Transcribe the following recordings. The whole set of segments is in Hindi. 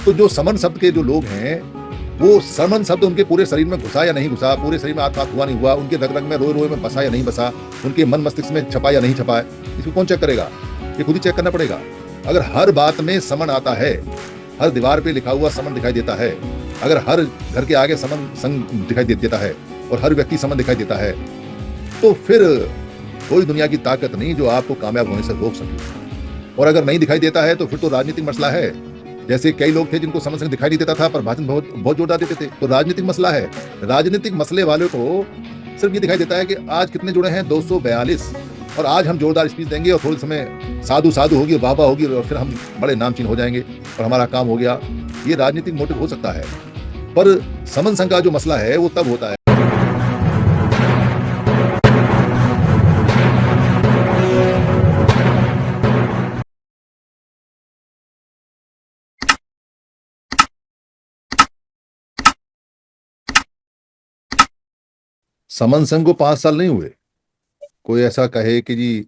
तो जो समन शब्द के जो लोग हैं, वो समन शब्द उनके पूरे शरीर में घुसा या नहीं घुसा, पूरे शरीर में आत्मा हुआ नहीं हुआ, उनके रग रग में रोए रोए में बसा या नहीं बसा, उनके मन मस्तिष्क में छपा या नहीं छपा है, इसको कौन चेक करेगा? ये खुद ही चेक करना पड़ेगा। अगर हर बात में समन आता है, हर दीवार पे लिखा हुआ समन दिखाई देता है, अगर हर घर के आगे समन संग दिखाई देता है और हर व्यक्ति समन दिखाई देता है, तो फिर कोई दुनिया की ताकत नहीं जो आपको कामयाब होने से रोक सके। और अगर नहीं दिखाई देता है तो फिर तो राजनीतिक मसला है। जैसे कई लोग थे जिनको समन संग दिखाई नहीं देता था पर भाषण बहुत बहुत जोरदार देते थे, तो राजनीतिक मसला है। राजनीतिक मसले वाले को सिर्फ ये दिखाई देता है कि आज कितने जुड़े हैं, 242, और आज हम जोरदार स्पीच देंगे और थोड़े समय साधु साधु होगी, वाह वाह होगी और फिर हम बड़े नामचीन हो जाएंगे और हमारा काम हो गया। ये राजनीतिक मोटिव हो सकता है, पर समन संघ का जो मसला है वो तब होता है। समन संघ को 5 साल नहीं हुए। कोई ऐसा कहे कि जी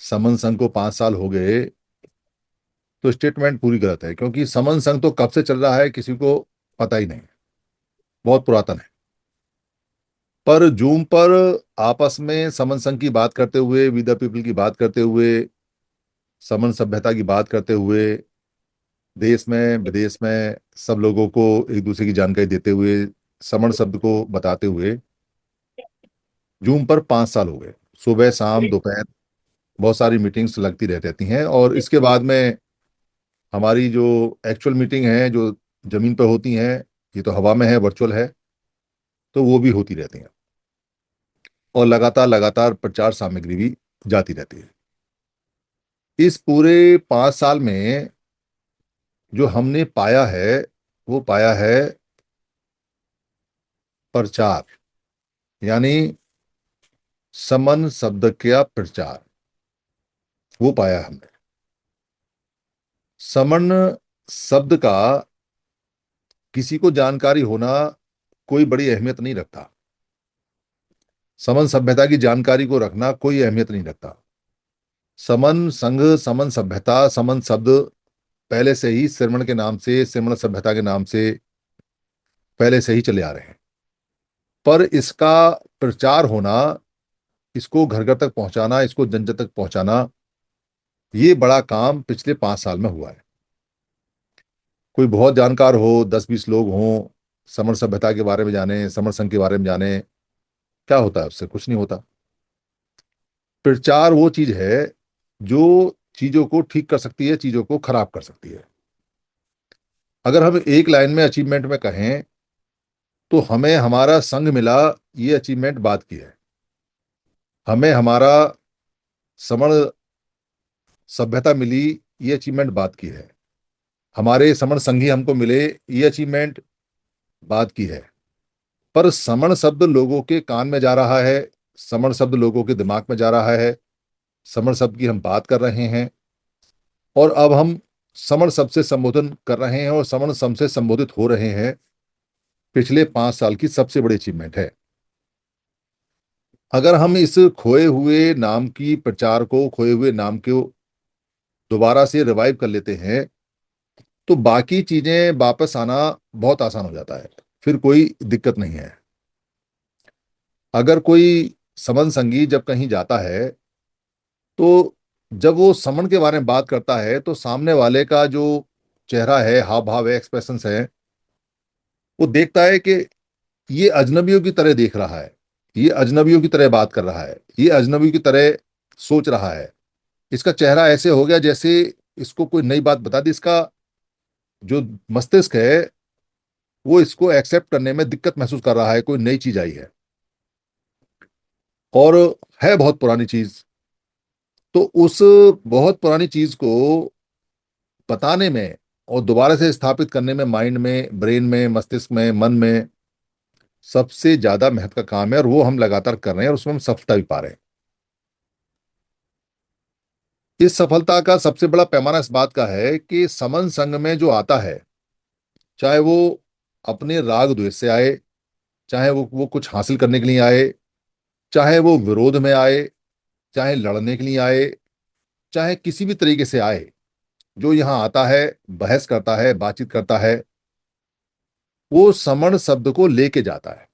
समन संघ को 5 साल हो गए, तो स्टेटमेंट पूरी गलत है, क्योंकि समन संघ तो कब से चल रहा है किसी को पता ही नहीं, बहुत पुरातन है। पर जूम पर आपस में समन संघ की बात करते हुए, विद द पीपल की बात करते हुए, समन सभ्यता की बात करते हुए, देश में विदेश में सब लोगों को एक दूसरे की जानकारी देते हुए, समण शब्द को बताते हुए जूम पर 5 साल हो गए। सुबह शाम दोपहर बहुत सारी मीटिंग्स लगती रहती हैं, और इसके बाद में हमारी जो एक्चुअल मीटिंग है जो जमीन पर होती हैं, ये तो हवा में है, वर्चुअल है, तो वो भी होती रहती हैं, और लगातार लगातार प्रचार सामग्री भी जाती रहती है। इस पूरे 5 साल में जो हमने पाया है वो पाया है प्रचार, यानी समन शब्द का प्रचार, वो पाया हमने। समन शब्द का किसी को जानकारी होना कोई बड़ी अहमियत नहीं रखता, समन सभ्यता की जानकारी को रखना कोई अहमियत नहीं रखता। समन संघ, समन सभ्यता, समन शब्द पहले से ही श्रमण के नाम से, श्रमण सभ्यता के नाम से पहले से ही चले आ रहे हैं, पर इसका प्रचार होना, इसको घर घर तक पहुंचाना, इसको जन जन तक पहुंचाना, ये बड़ा काम पिछले 5 साल में हुआ है। कोई बहुत जानकार हो, 10-20 लोग हों, समण सभ्यता के बारे में जाने, समण संघ के बारे में जाने, क्या होता है उससे? कुछ नहीं होता। प्रचार वो चीज है जो चीजों को ठीक कर सकती है, चीजों को खराब कर सकती है। अगर हम एक लाइन में अचीवमेंट में कहें तो हमें हमारा संघ मिला, ये अचीवमेंट बात की है। हमें हमारा समण सभ्यता मिली, ये अचीवमेंट बात की है। हमारे समण संघी हमको मिले, ये अचीवमेंट बात की है। पर समण शब्द लोगों के कान में जा रहा है, समण शब्द लोगों के दिमाग में जा रहा है, समण शब्द की हम बात कर रहे हैं, और अब हम समण शब्द से संबोधन कर रहे हैं और समण शब्द से संबोधित हो रहे हैं, पिछले 5 साल की सबसे बड़ी अचीवमेंट है। अगर हम इस खोए हुए नाम की प्रचार को, खोए हुए नाम को दोबारा से रिवाइव कर लेते हैं, तो बाकी चीजें वापस आना बहुत आसान हो जाता है, फिर कोई दिक्कत नहीं है। अगर कोई समन संगी जब कहीं जाता है, तो जब वो समन के बारे में बात करता है तो सामने वाले का जो चेहरा है, हाव भाव है, एक्सप्रेशंस है, वो देखता है कि ये अजनबियों की तरह देख रहा है, ये अजनबियों की तरह बात कर रहा है, ये अजनबी की तरह सोच रहा है। इसका चेहरा ऐसे हो गया जैसे इसको कोई नई बात बता दी, इसका जो मस्तिष्क है वो इसको एक्सेप्ट करने में दिक्कत महसूस कर रहा है, कोई नई चीज आई है और है बहुत पुरानी चीज। तो उस बहुत पुरानी चीज को बताने में और दोबारा से स्थापित करने में, माइंड में, ब्रेन में, मस्तिष्क में, मन में सबसे ज्यादा महत्व का काम है, और वो हम लगातार कर रहे हैं और उसमें हम सफलता भी पा रहे हैं। इस सफलता का सबसे बड़ा पैमाना इस बात का है कि समन संघ में जो आता है, चाहे वो अपने राग द्वेष से आए, चाहे वो कुछ हासिल करने के लिए आए, चाहे वो विरोध में आए, चाहे लड़ने के लिए आए, चाहे किसी भी तरीके से आए, जो यहाँ आता है, बहस करता है, बातचीत करता है, वो समण शब्द को लेके जाता है।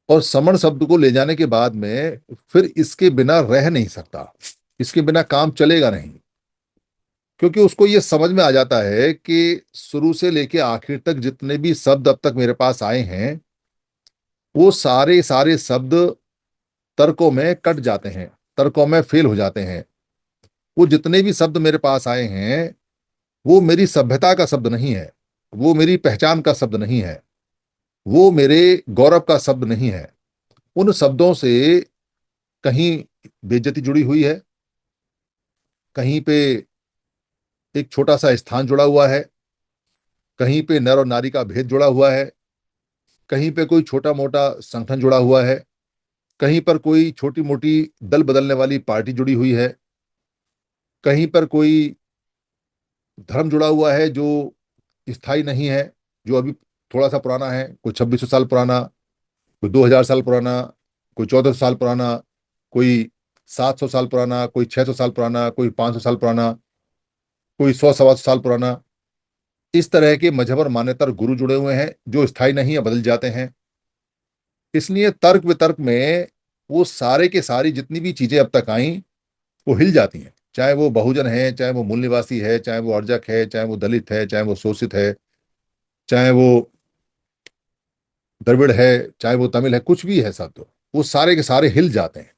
और समण शब्द को ले जाने के बाद में फिर इसके बिना रह नहीं सकता, इसके बिना काम चलेगा नहीं। क्योंकि उसको ये समझ में आ जाता है कि शुरू से लेके आखिर तक जितने भी शब्द अब तक मेरे पास आए हैं, वो सारे सारे शब्द तर्कों में कट जाते हैं, तर्कों में फेल हो जाते हैं। वो जितने भी शब्द मेरे पास आए हैं, वो मेरी सभ्यता का शब्द नहीं है, वो मेरी पहचान का शब्द नहीं है, वो मेरे गौरव का शब्द नहीं है। उन शब्दों से कहीं बेइज्जती जुड़ी हुई है, कहीं पे एक छोटा सा स्थान जुड़ा हुआ है, कहीं पे नर और नारी का भेद जुड़ा हुआ है, कहीं पे कोई छोटा मोटा संगठन जुड़ा हुआ है, कहीं पर कोई छोटी मोटी दल बदलने वाली पार्टी जुड़ी हुई है, कहीं पर कोई धर्म जुड़ा हुआ है जो स्थायी नहीं है, जो अभी थोड़ा सा पुराना है, कोई 2600 साल पुराना, कोई 2000 साल पुराना, कोई 1400 साल पुराना, कोई 700 साल पुराना, कोई 600 साल पुराना, कोई 500 साल पुराना, कोई 100 सवा 100 साल पुराना। इस तरह के मजहब और मान्यता और गुरु जुड़े हुए हैं जो स्थायी नहीं है, बदल जाते हैं। इसलिए तर्क वितर्क में वो सारे के सारी जितनी भी चीजें अब तक आई, वो हिल जाती हैं। चाहे वो बहुजन है, चाहे वो मूल निवासी है, चाहे वो अर्जक है, चाहे वो दलित है, चाहे वो शोषित है, चाहे वो द्रविड़ है, चाहे वो तमिल है, कुछ भी है शब्द, वो सारे के सारे हिल जाते हैं।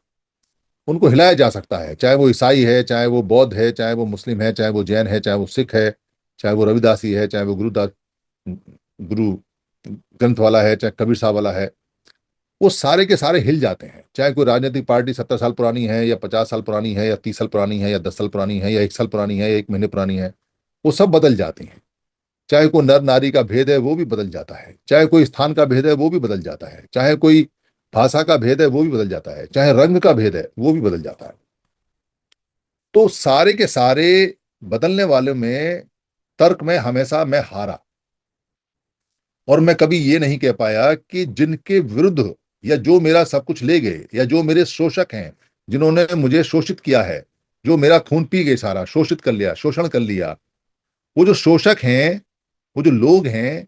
उनको हिलाया जा सकता है, चाहे वो ईसाई है, चाहे वो बौद्ध है, चाहे वो मुस्लिम है, चाहे वो जैन है, चाहे वो सिख है, चाहे वो रविदासी है, चाहे वो गुरु ग्रंथ वाला है, चाहे कबीर साहब वाला है। वो सारे के सारे हिल जाते हैं। चाहे कोई राजनीतिक पार्टी 70 साल पुरानी है, या 50 साल पुरानी है, या 30 साल पुरानी है, या 10 साल पुरानी है, या 1 साल पुरानी है, या 1 महीने पुरानी है, वो सब बदल जाती हैं। चाहे कोई नर नारी का भेद है, वो भी बदल जाता है। चाहे कोई स्थान का भेद है, वो भी बदल जाता है। चाहे कोई भाषा का भेद है, वो भी बदल जाता है। चाहे रंग का भेद है, वो भी बदल जाता है। तो सारे के सारे बदलने वाले में तर्क में हमेशा मैं हारा। और मैं कभी ये नहीं कह पाया कि जिनके विरुद्ध, या जो मेरा सब कुछ ले गए, या जो मेरे शोषक हैं, जिन्होंने मुझे शोषित किया है, जो मेरा खून पी गए, सारा शोषित कर लिया, शोषण कर लिया, वो जो शोषक हैं, वो जो लोग हैं,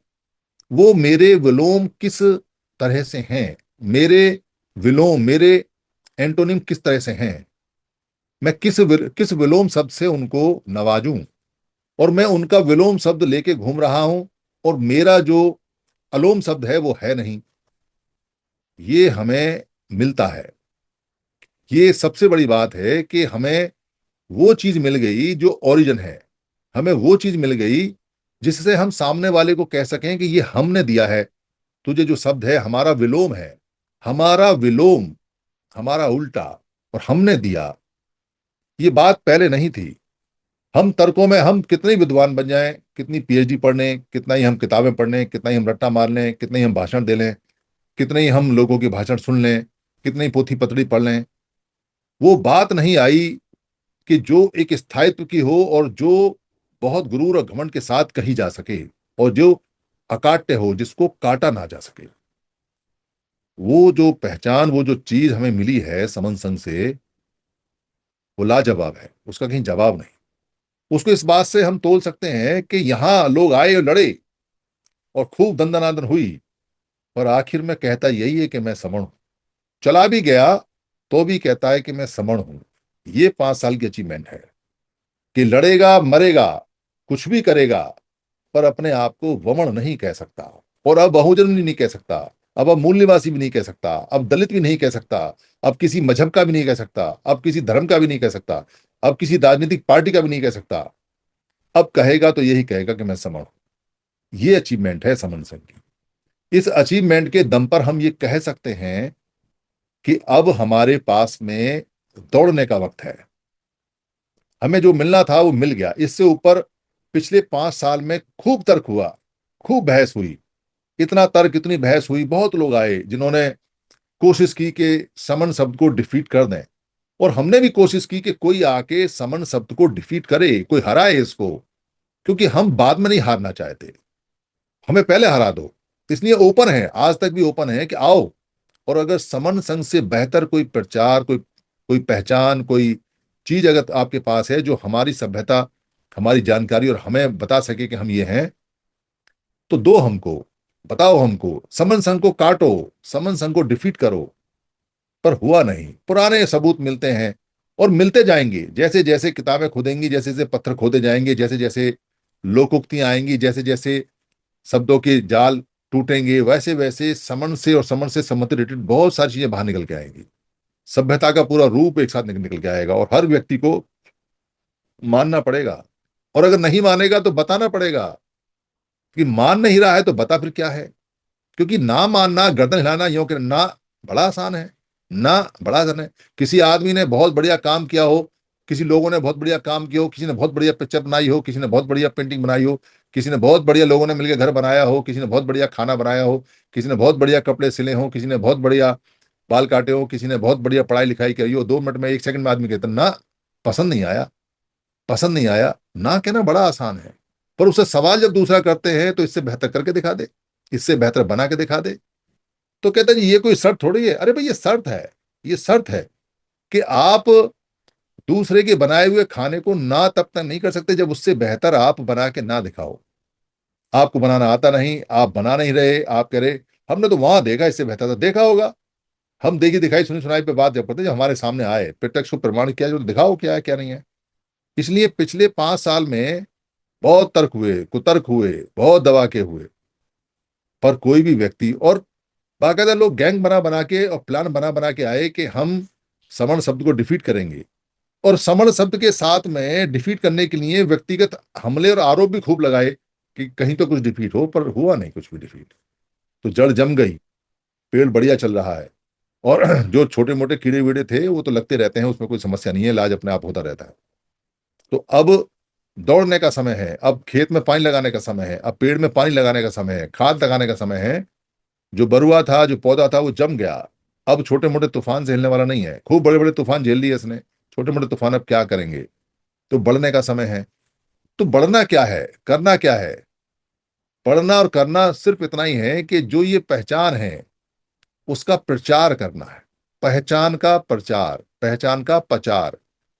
वो मेरे विलोम किस तरह से हैं, मेरे विलोम, मेरे एंटोनिम किस तरह से हैं, मैं किस विलोम शब्द से उनको नवाजूं। और मैं उनका विलोम शब्द लेके घूम रहा हूं, और मेरा जो अलोम शब्द है वो है नहीं। ये हमें मिलता है। ये सबसे बड़ी बात है कि हमें वो चीज मिल गई जो ओरिजिन है। हमें वो चीज मिल गई जिससे हम सामने वाले को कह सकें कि ये हमने दिया है। तुझे जो शब्द है हमारा विलोम है, हमारा विलोम, हमारा उल्टा, और हमने दिया। ये बात पहले नहीं थी। हम तर्कों में हम कितने ही विद्वान बन जाएं, कितनी पीएचडी पढ़ लें, कितना ही हम किताबें पढ़ लें, कितना ही हम रट्टा मार लें, कितने ही हम भाषण दे लें, कितने ही हम लोगों के भाषण सुन लें, कितनी ही पोथी पतड़ी पढ़ लें, वो बात नहीं आई कि जो एक स्थायित्व की हो, और जो बहुत गुरूर और घमंड के साथ कही जा सके, और जो अकाट्य हो, जिसको काटा ना जा सके। वो जो पहचान, वो जो चीज हमें मिली है समन संग से, वो लाजवाब है, उसका कहीं जवाब नहीं। उसको इस बात से हम तोल सकते हैं कि यहाँ लोग आए और लड़े, और खूब दंदनादन हुई, पर आखिर में कहता यही है कि मैं समण हूं। चला भी गया तो भी कहता है कि मैं समण हूं। ये 5 साल की अचीवमेंट है कि लड़ेगा, मरेगा, कुछ भी करेगा, पर अपने आप को वमन नहीं कह सकता। और अब बहुजन भी नहीं कह सकता, अब मूल निवासी भी नहीं कह सकता, अब दलित भी नहीं कह सकता, अब किसी मजहब का भी नहीं कह सकता, अब किसी धर्म का भी नहीं कह सकता, अब किसी राजनीतिक पार्टी का भी नहीं कह सकता। अब कहेगा तो यही कहेगा कि मैं समण हूं। ये अचीवमेंट है समन सिंह की। इस अचीवमेंट के दम पर हम ये कह सकते हैं कि अब हमारे पास में दौड़ने का वक्त है। हमें जो मिलना था वो मिल गया। इससे ऊपर पिछले 5 साल में खूब तर्क हुआ, खूब बहस हुई। इतना तर्क, इतनी बहस हुई, बहुत लोग आए जिन्होंने कोशिश की कि समन शब्द को डिफीट कर दें। और हमने भी कोशिश की कि कोई आके समन शब्द को डिफीट करे, कोई हराए इसको। क्योंकि हम बाद में नहीं हारना चाहते, हमें पहले हरा दो। इसलिए ओपन है, आज तक भी ओपन है कि आओ। और अगर समन संघ से बेहतर कोई प्रचार, कोई कोई पहचान, कोई चीज अगर आपके पास है जो हमारी सभ्यता हमारी जानकारी और हमें बता सके कि हम ये हैं, तो दो हमको, बताओ हमको, समन संघ को काटो, समन संघ को डिफीट करो। पर हुआ नहीं। पुराने सबूत मिलते हैं और मिलते जाएंगे, जैसे जैसे किताबें खुदेंगी, जैसे जैसे पत्थर खोदे जाएंगे, जैसे जैसे लोकोक्तियां आएंगी, जैसे जैसे शब्दों के जाल टूटेंगे, वैसे वैसे समन से और समन से संबंधित रिलेटेड बहुत सारी चीजें बाहर निकल के आएंगी। सभ्यता का पूरा रूप एक साथ निकल के आएगा और हर व्यक्ति को मानना पड़ेगा। और अगर नहीं मानेगा तो बताना पड़ेगा कि मान नहीं रहा है, तो बता फिर क्या है। क्योंकि ना मानना, गर्दन हिलाना, यूं कि ना, बड़ा आसान है। ना बड़ा आसान है। किसी आदमी ने बहुत बढ़िया काम किया हो, किसी लोगों ने बहुत बढ़िया काम किया हो, किसी ने बहुत बढ़िया पिक्चर बनाई हो, किसी ने बहुत बढ़िया पेंटिंग बनाई हो, किसी ने बहुत बढ़िया, लोगों ने मिलकर घर बनाया हो, किसी ने बहुत बढ़िया खाना बनाया हो, किसी ने बहुत बढ़िया कपड़े सिले हो, किसी ने बहुत बढ़िया बाल काटे हो, किसी ने बहुत बढ़िया पढ़ाई लिखाई करी हो, 2 मिनट में 1 सेकंड में आदमी कहता ना, पसंद नहीं आया, पसंद नहीं आया। ना कहना बड़ा आसान है। पर उससे सवाल जब दूसरा करते हैं तो इससे बेहतर करके दिखा दे, इससे बेहतर बना के दिखा दे, तो कहते हैं जी ये कोई शर्त थोड़ी है। अरे भाई ये शर्त है, ये शर्त है कि आप दूसरे के बनाए हुए खाने को ना तब तक नहीं कर सकते जब उससे बेहतर आप बना के ना दिखाओ। आपको बनाना आता नहीं, आप बना नहीं रहे, आप कह रहे हमने तो वहां देखा इससे बेहतर था, देखा होगा। हम देखी दिखाई सुनी सुनाई पे बात जब करते जब हमारे सामने आए, प्रत्यक्ष को प्रमाण किया जो, दिखाओ क्या है क्या नहीं है। इसलिए पिछले 5 साल में बहुत तर्क हुए, कुतर्क हुए, बहुत दवाके हुए, पर कोई भी व्यक्ति, और बाकायदा लोग गैंग बना बना के और प्लान बना बना के आए कि हम समण शब्द को डिफीट करेंगे। और समण शब्द के साथ में डिफीट करने के लिए व्यक्तिगत हमले और आरोप भी खूब लगाए कि कहीं तो कुछ डिफीट हो, पर हुआ नहीं कुछ भी डिफीट। तो जड़ जम गई, पेड़ बढ़िया चल रहा है। और जो छोटे मोटे कीड़े वीड़े थे वो तो लगते रहते हैं, उसमें कोई समस्या नहीं है, इलाज अपने आप होता रहता है। तो अब दौड़ने का समय है, अब खेत में पानी लगाने का समय है, अब पेड़ में पानी लगाने का समय है, खाद लगाने का समय है। जो बरुआ था, जो पौधा था, वो जम गया। अब छोटे मोटे तूफान से हिलने वाला नहीं है। खूब बड़े बड़े तूफान झेल लिए इसने, छोटे मोटे तूफान अब क्या करेंगे। तो बढ़ने का समय है। तो बढ़ना क्या है, करना क्या है। पढ़ना और करना सिर्फ इतना ही है कि जो ये पहचान है उसका प्रचार करना है। पहचान का प्रचार, पहचान का प्रचार।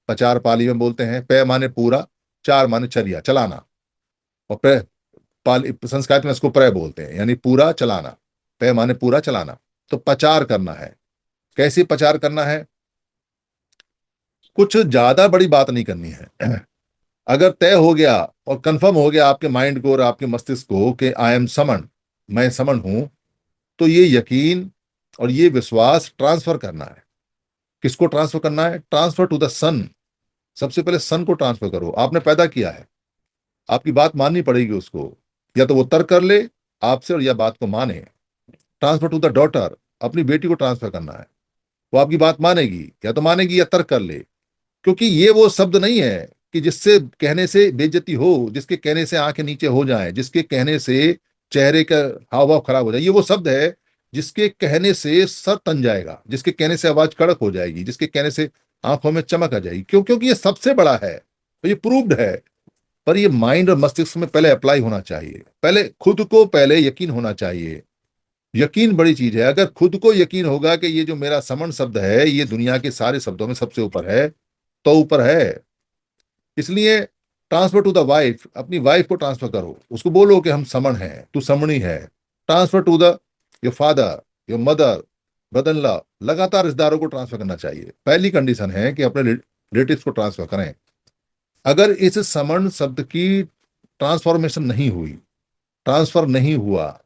प्रचार पाली में बोलते हैं, पै माने पूरा, चार माने चलिया, चलाना। और प्र पाली संस्कृत में इसको प्रय बोलते हैं, यानी पूरा चलाना। पै माने पूरा चलाना। तो प्रचार करना है। कैसे प्रचार करना है। कुछ ज्यादा बड़ी बात नहीं करनी है। अगर तय हो गया और कंफर्म हो गया आपके माइंड को और आपके मस्तिष्क को कि आई एम समन, मैं समन हूं, तो ये यकीन और ये विश्वास ट्रांसफर करना है। किसको ट्रांसफर करना है। ट्रांसफर टू द सन। सबसे पहले सन को ट्रांसफर करो। आपने पैदा किया है, आपकी बात माननी पड़ेगी उसको। या तो वो तर्क कर ले आपसे और या बात को माने। Transfer to the daughter. अपनी बेटी को ट्रांसफर करना है। वो आपकी बात मानेगी, या तो मानेगी या तर्क कर ले। क्योंकि ये वो शब्द नहीं है कि जिससे कहने से बेइज्जती हो, जिसके कहने से आंखें नीचे हो जाएं, जिसके कहने से चेहरे का हाव भाव खराब हो जाए। ये वो शब्द है जिसके कहने से सर तन जाएगा, जिसके कहने से आवाज कड़क हो जाएगी, जिसके कहने से आंखों में चमक आ जाएगी। क्यों। क्योंकि ये सबसे बड़ा है, तो ये प्रूव्ड है। पर ये माइंड और मस्तिष्क में पहले अप्लाई होना चाहिए। पहले खुद को पहले यकीन होना चाहिए। यकीन बड़ी चीज है। अगर खुद को यकीन होगा कि ये जो मेरा समन शब्द है ये दुनिया के सारे शब्दों में सबसे ऊपर है, तो ऊपर है। इसलिए ट्रांसफर टू द वाइफ। अपनी वाइफ को ट्रांसफर करो, उसको बोलो कि हम समण हैं, तू समणी है। Transfer to the your father, your mother, brother in law. लगातार रिश्तेदारों को ट्रांसफर करना चाहिए। पहली कंडीशन है कि अपने रिलेटिव्स को ट्रांसफर करें। अगर इस समण शब्द की ट्रांसफॉर्मेशन नहीं हुई, ट्रांसफर नहीं हुआ,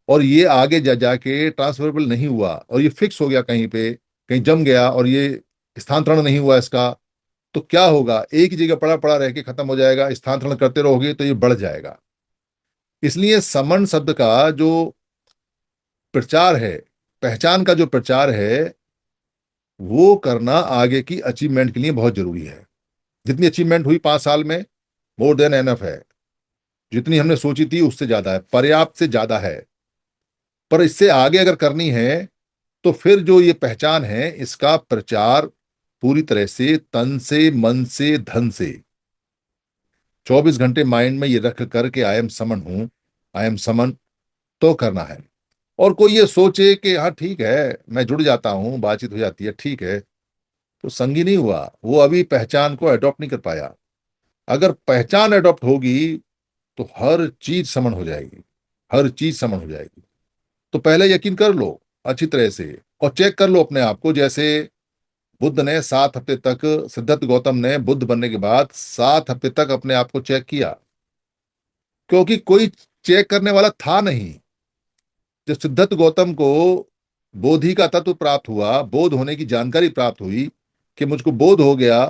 और ये आगे जा जाके ट्रांसफरेबल नहीं हुआ, और ये फिक्स हो गया कहीं पे, कहीं जम गया, और ये स्थानांतरण नहीं हुआ इसका, तो क्या होगा। एक ही जगह पड़ा पड़ा रह के खत्म हो जाएगा। स्थानांतरण करते रहोगे तो ये बढ़ जाएगा। इसलिए समन शब्द का जो प्रचार है, पहचान का जो प्रचार है, वो करना आगे की अचीवमेंट के लिए बहुत जरूरी है। जितनी अचीवमेंट हुई 5 साल में, मोर देन एनफ है। जितनी हमने सोची थी उससे ज्यादा है, पर्याप्त से ज्यादा है। पर इससे आगे अगर करनी है तो फिर जो ये पहचान है इसका प्रचार पूरी तरह से, तन से, मन से, धन से, 24 घंटे माइंड में ये रख करके आई एम समन हूं, आई एम समन, तो करना है। और कोई ये सोचे कि हाँ ठीक है मैं जुड़ जाता हूं, बातचीत हो जाती है, ठीक है, तो संगी नहीं हुआ। वो अभी पहचान को अडॉप्ट नहीं कर पाया। अगर पहचान अडॉप्ट होगी तो हर चीज समन हो जाएगी, हर चीज समन हो जाएगी। तो पहले यकीन कर लो अच्छी तरह से, और चेक कर लो अपने आप को। जैसे बुद्ध ने 7 हफ्ते तक, सिद्धार्थ गौतम ने बुद्ध बनने के बाद 7 हफ्ते तक अपने आप को चेक किया, क्योंकि कोई चेक करने वाला था नहीं। जब सिद्धार्थ गौतम को बोधि का तत्व प्राप्त हुआ, बोध होने की जानकारी प्राप्त हुई, कि मुझको बोध हो गया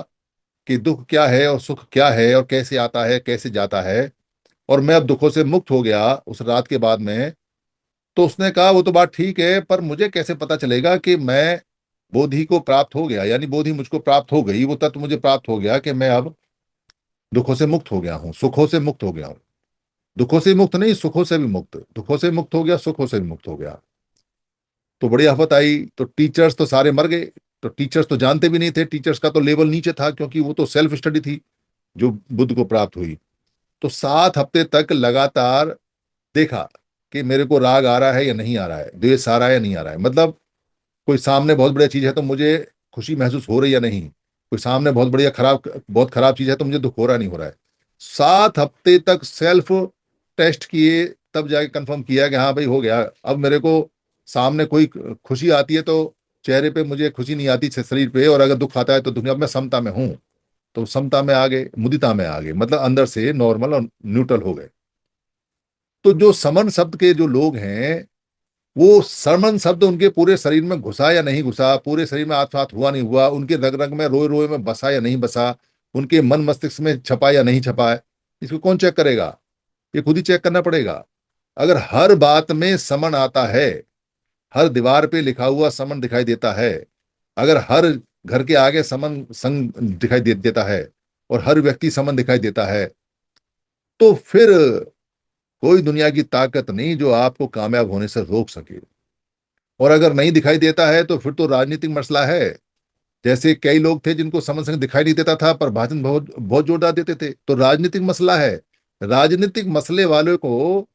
कि दुख क्या है और सुख क्या है और कैसे आता है कैसे जाता है, और मैं अब दुखों से मुक्त हो गया उस रात के बाद में, तो उसने कहा वो तो बात ठीक है, पर मुझे कैसे पता चलेगा कि मैं बोधि को प्राप्त हो गया, यानी बोधि मुझको प्राप्त हो गई, वो तत्व मुझे प्राप्त हो गया कि मैं अब दुखों से मुक्त हो गया हूँ, सुखों से मुक्त हो गया हूँ। दुखों से मुक्त नहीं, सुखों से भी मुक्त, दुखों से मुक्त हो गया, सुखों से भी मुक्त हो गया। तो बड़ी आफत आई, तो टीचर्स तो सारे मर गए। तो टीचर्स तो जानते भी नहीं थे, टीचर्स का तो लेवल नीचे था, क्योंकि वो तो सेल्फ स्टडी थी जो बुद्ध को प्राप्त हुई। तो 7 हफ्ते तक लगातार देखा कि मेरे को राग आ रहा है या नहीं आ रहा है, द्वेष आ रहा है या नहीं आ रहा है, मतलब कोई सामने बहुत बढ़िया चीज है तो मुझे खुशी महसूस हो रही है या नहीं, कोई सामने बहुत खराब चीज है तो मुझे दुख हो रहा नहीं हो रहा है। 7 हफ्ते तक सेल्फ टेस्ट किए, तब जाके कंफर्म किया कि हाँ भाई हो गया। अब मेरे को सामने कोई खुशी आती है तो चेहरे पे मुझे खुशी नहीं आती, शरीर पे, और अगर दुख आता है तो दुख नहीं। अब मैं समता में हूँ, तो समता में आ गए, मुदिता में आ गए, मतलब अंदर से नॉर्मल और न्यूट्रल हो गए। तो जो समन शब्द के जो लोग हैं, वो सरमन शब्द उनके पूरे शरीर में घुसा या नहीं घुसा, पूरे शरीर में आत्मसात हुआ नहीं हुआ, उनके रग रग में रोए रोए में बसा या नहीं बसा, उनके मन मस्तिष्क में छपा या नहीं छपा है, इसको कौन चेक करेगा? ये खुद ही चेक करना पड़ेगा। अगर हर बात में समन आता है, हर दीवार पे लिखा हुआ समन दिखाई देता है, अगर हर घर के आगे समन संग देता है, और हर व्यक्ति समन दिखाई देता है, तो फिर कोई दुनिया की ताकत नहीं जो आपको कामयाब होने से रोक सके। और अगर नहीं दिखाई देता है तो फिर तो राजनीतिक मसला है। जैसे कई लोग थे जिनको समन संग दिखाई नहीं देता था, पर भाषण बहुत बहुत जोरदार देते थे, तो राजनीतिक मसला है। राजनीतिक मसले वालों को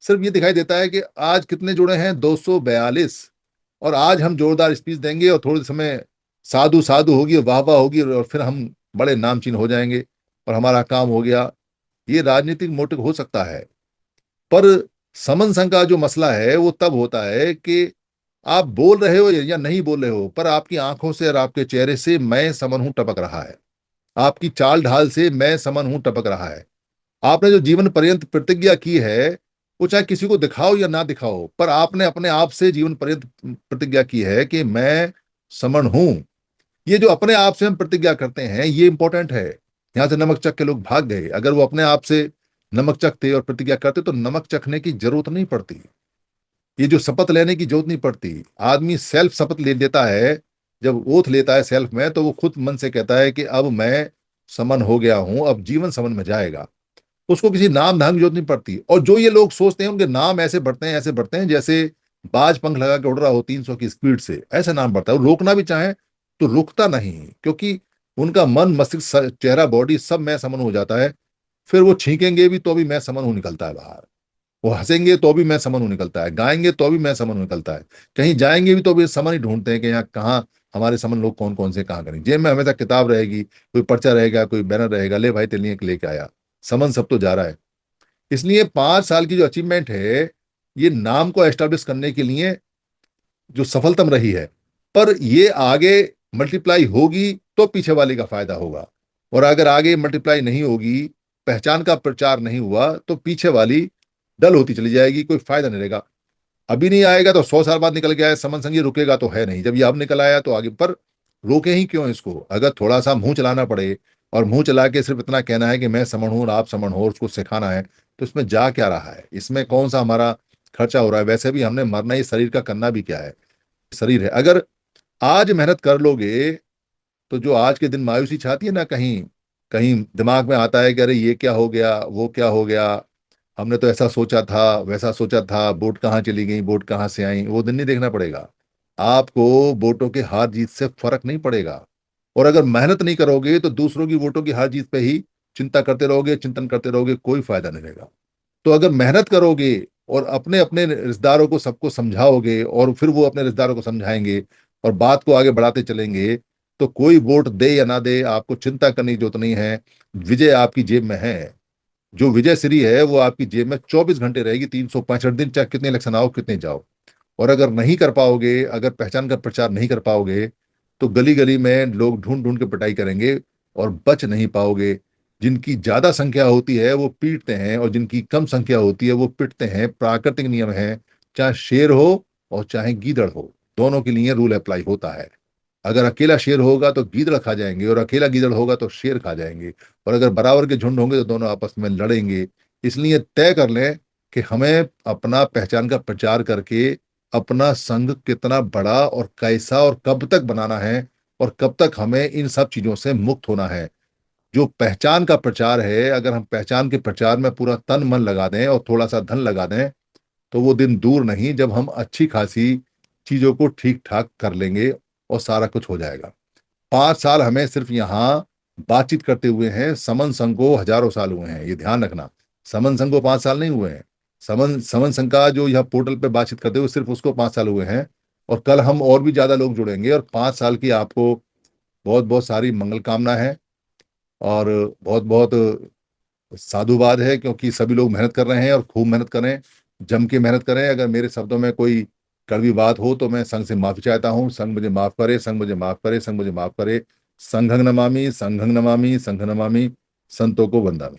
सिर्फ ये दिखाई देता है कि आज कितने जुड़े हैं, 242, और आज हम जोरदार स्पीच देंगे और थोड़े समय साधु साधु होगी और वाह वाह होगी, और फिर हम बड़े नामचीन हो जाएंगे और हमारा काम हो गया। ये राजनीतिक मोटिव हो सकता है, पर समन संघ का जो मसला है वो तब होता है कि आप बोल रहे हो या नहीं बोल रहे हो, पर आपकी आंखों से और आपके चेहरे से मैं समन हूं टपक रहा है, आपकी चाल ढाल से मैं समन हूं टपक रहा है। आपने जो जीवन पर्यंत प्रतिज्ञा की है, वो चाहे किसी को दिखाओ या ना दिखाओ, पर आपने अपने आप से जीवन पर्यंत प्रतिज्ञा की है कि मैं समन हूं। ये जो अपने आप से हम प्रतिज्ञा करते हैं, ये इंपॉर्टेंट है। यहां से नमक चख के लोग भाग गए। अगर वो अपने आप से नमक चखते और प्रतिज्ञा करते तो नमक चखने की जरूरत नहीं पड़ती, ये जो शपथ लेने की जरूरत नहीं पड़ती। आदमी सेल्फ शपथ ले लेता है, जब ओथ लेता है सेल्फ में, तो वो खुद मन से कहता है कि अब मैं समन हो गया हूं, अब जीवन समन में जाएगा। उसको किसी नाम धाम की जरूरत नहीं पड़ती। और जो ये लोग सोचते हैं उनके नाम ऐसे बढ़ते हैं, ऐसे बढ़ते हैं जैसे बाज पंख लगा के उड़ रहा हो 300 की स्पीड से, ऐसा नाम बढ़ता है। वो रोकना भी चाहे तो रुकता नहीं, क्योंकि उनका मन मस्तिष्क चेहरा बॉडी सब मैं समन हो जाता है। फिर वो छींकेंगे भी तो भी मैं समन हूं निकलता है बाहर, वो हंसेंगे तो भी मैं समन हूं निकलता है, गाएंगे तो भी मैं समन हूं निकलता है, कहीं जाएंगे भी तो भी समन ही ढूंढते हैं कि यहाँ कहाँ हमारे समन लोग कौन कौन से कहाँ करें। जेब में हमेशा किताब रहेगी, कोई पर्चा रहेगा, कोई बैनर रहेगा, ले भाई तेरे लिए लेके आया। समन सब तो जा रहा है। इसलिए 5 साल की जो अचीवमेंट है, ये नाम को एस्टेब्लिश करने के लिए जो सफलतम रही है, पर ये आगे मल्टीप्लाई होगी तो पीछे वाले का फायदा होगा। और अगर आगे मल्टीप्लाई नहीं होगी, पहचान का प्रचार नहीं हुआ, तो पीछे वाली डल होती चली जाएगी, कोई फायदा नहीं रहेगा। अभी नहीं आएगा तो 100 साल बाद निकल के आए, समन संग ये रुकेगा तो है नहीं। जब ये अब निकल आया तो आगे, पर रोके ही क्यों इसको? अगर थोड़ा सा मुंह चलाना पड़े, और मुंह चला के सिर्फ इतना कहना है कि मैं समण हूं और आप समण हो, और उसको सिखाना है, तो इसमें जा क्या रहा है? इसमें कौन सा हमारा खर्चा हो रहा है? वैसे भी हमने मरना ही, शरीर का करना भी क्या है? शरीर है। अगर आज मेहनत कर लोगे, तो जो आज के दिन मायूसी छाती है ना, कहीं कहीं दिमाग में आता है कि अरे ये क्या हो गया, वो क्या हो गया, हमने तो ऐसा सोचा था, वैसा सोचा था, वोट कहाँ चली गई, वोट कहाँ से आई, वो दिन नहीं देखना पड़ेगा। आपको वोटों के हार जीत से फर्क नहीं पड़ेगा। और अगर मेहनत नहीं करोगे तो दूसरों की वोटों की हार जीत पे ही चिंता करते रहोगे, चिंतन करते रहोगे, कोई फायदा नहीं रहेगा। तो अगर मेहनत करोगे और अपने अपने रिश्तेदारों को सबको समझाओगे, और फिर वो अपने रिश्तेदारों को समझाएंगे, और बात को आगे बढ़ाते चलेंगे, तो कोई वोट दे या ना दे, आपको चिंता करने की जरूरत नहीं है। विजय आपकी जेब में है। जो विजय श्री है वो आपकी जेब में 24 घंटे रहेगी, 365 दिन, चाहे कितने इलेक्शन आओ, कितने जाओ। और अगर नहीं कर पाओगे, अगर पहचान का प्रचार नहीं कर पाओगे, तो गली गली में लोग ढूंढ ढूंढ के पिटाई करेंगे और बच नहीं पाओगे। जिनकी ज्यादा संख्या होती है वो पीटते हैं, और जिनकी कम संख्या होती है वो पिटते हैं। प्राकृतिक नियम है, चाहे शेर हो और चाहे गीदड़ हो, दोनों के लिए रूल अप्लाई होता है। अगर अकेला शेर होगा तो गीदड़ खा जाएंगे, और अकेला गीदड़ होगा तो शेर खा जाएंगे। और अगर बराबर के झुंड होंगे तो दोनों आपस में लड़ेंगे। इसलिए तय कर लें कि हमें अपना पहचान का प्रचार करके अपना संघ कितना बड़ा और कैसा और कब तक बनाना है, और कब तक हमें इन सब चीजों से मुक्त होना है। जो पहचान का प्रचार है, अगर हम पहचान के प्रचार में पूरा तन मन लगा दें और थोड़ा सा धन लगा दें, तो वो दिन दूर नहीं जब हम अच्छी खासी चीजों को ठीक ठाक कर लेंगे और सारा कुछ हो जाएगा। 5 साल हमें सिर्फ यहाँ बातचीत करते हुए हैं, समन संघ को हजारों साल हुए हैं, ये ध्यान रखना। समन संघ को 5 साल नहीं हुए हैं। समन समन संघ का जो यहाँ पोर्टल पे बातचीत करते हुए सिर्फ उसको 5 साल हुए हैं। और कल हम और भी ज्यादा लोग जुड़ेंगे, और 5 साल की आपको बहुत बहुत सारी मंगल कामना है। और बहुत बहुत साधुवाद है, क्योंकि सभी लोग मेहनत कर रहे हैं, और खूब मेहनत करें, जम के मेहनत करें। अगर मेरे शब्दों में कोई कड़वी बात हो तो मैं संघ से माफी चाहता हूँ। संघ मुझे माफ करे, संघ मुझे माफ करे, संघ मुझे माफ करे। संघं नमामि, संघं नमामि, संघं नमामि, संतों को वंदन।